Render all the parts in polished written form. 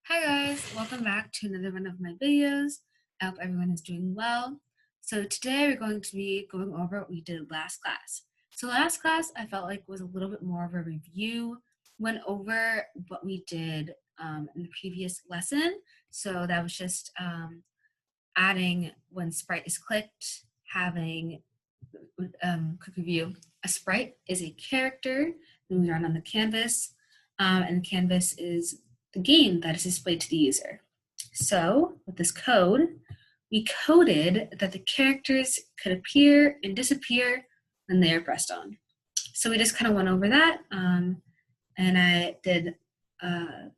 Hi guys, welcome back to another one of my videos. I hope everyone is doing well. So today we're going to be going over what we did last class. So last class I felt like was a little bit more of a review, went over what we did in the previous lesson. So that was just adding when Sprite is clicked, having quick review. A sprite is a character that we run on the canvas, and the canvas is the game that is displayed to the user. So with this code, we coded that the characters could appear and disappear when they are pressed on. So we just kind of went over that, and I did a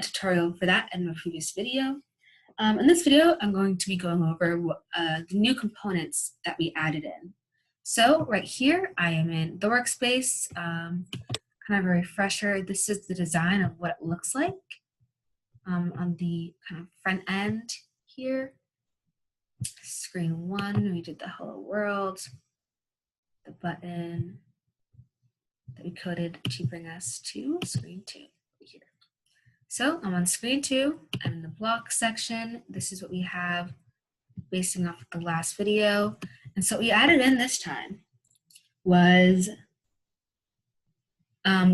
tutorial for that in my previous video. In this video, I'm going to be going over the new components that we added in. So right here, I am in the workspace, kind of a refresher. This is the design of what it looks like on the kind of front end here. Screen 1, we did the hello world, the button that we coded to bring us to screen 2 here. So I'm on screen 2, I'm in the block section. This is what we have basing off of the last video. And so what we added in this time was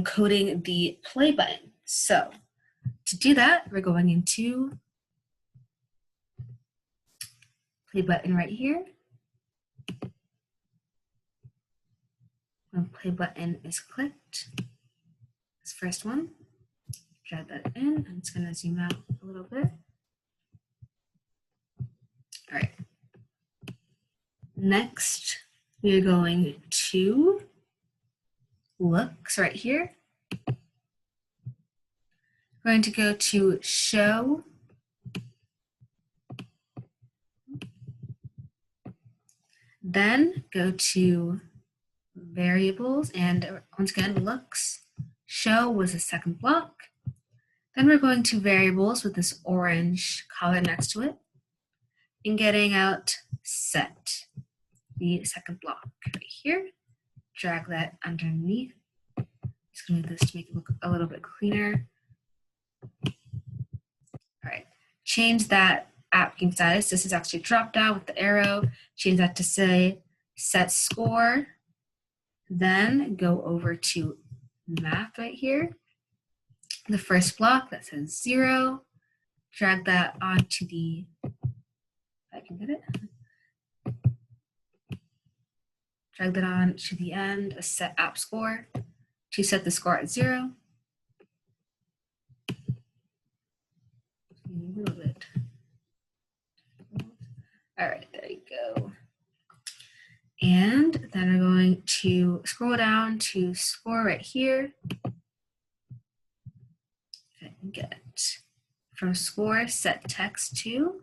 coding the play button. So to do that, we're going into play button right here. When play button is clicked, this first one, drag that in. I'm just going to zoom out a little bit. All right. Next, we are going to looks right here. We're going to go to show then go to variables, and once again looks. Show was the second block. Then we're going to variables with this orange color next to it and getting out set, the second block right here. Drag that underneath. Just gonna move this to make it look a little bit cleaner. All right, change that app game status. This is actually drop down with the arrow. Change that to say set score. Then go over to math right here. The first block that says 0. Drag that onto the, if I can get it. Drag that on to the end, a set app score to set the score at 0. A little bit. All right, there you go. And then we're going to scroll down to score right here. And get from score set text to.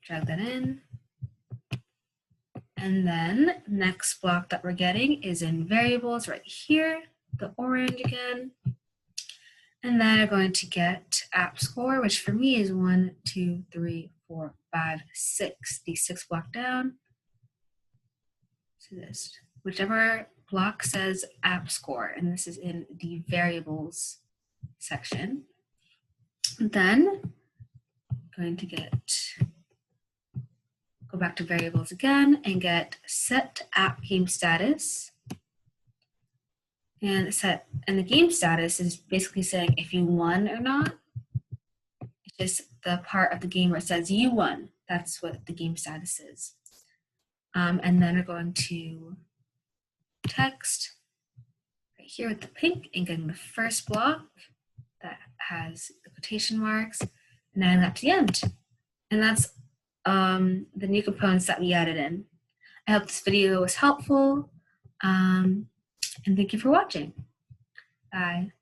Drag that in. And then next block that we're getting is in variables right here, the orange again. And then we're going to get app score, which for me is 1, 2, 3, 4, 5, 6. The 6 block down to this. Whichever block says app score, and this is in the variables section. Then I'm going to go back to variables again and get set app game status. And the game status is basically saying if you won or not. It's just the part of the game where it says you won. That's what the game status is. And then we're going to text right here with the pink and getting the first block that has the quotation marks, and then up to the end. And that's the new components that we added in. I hope this video was helpful, and thank you for watching. Bye.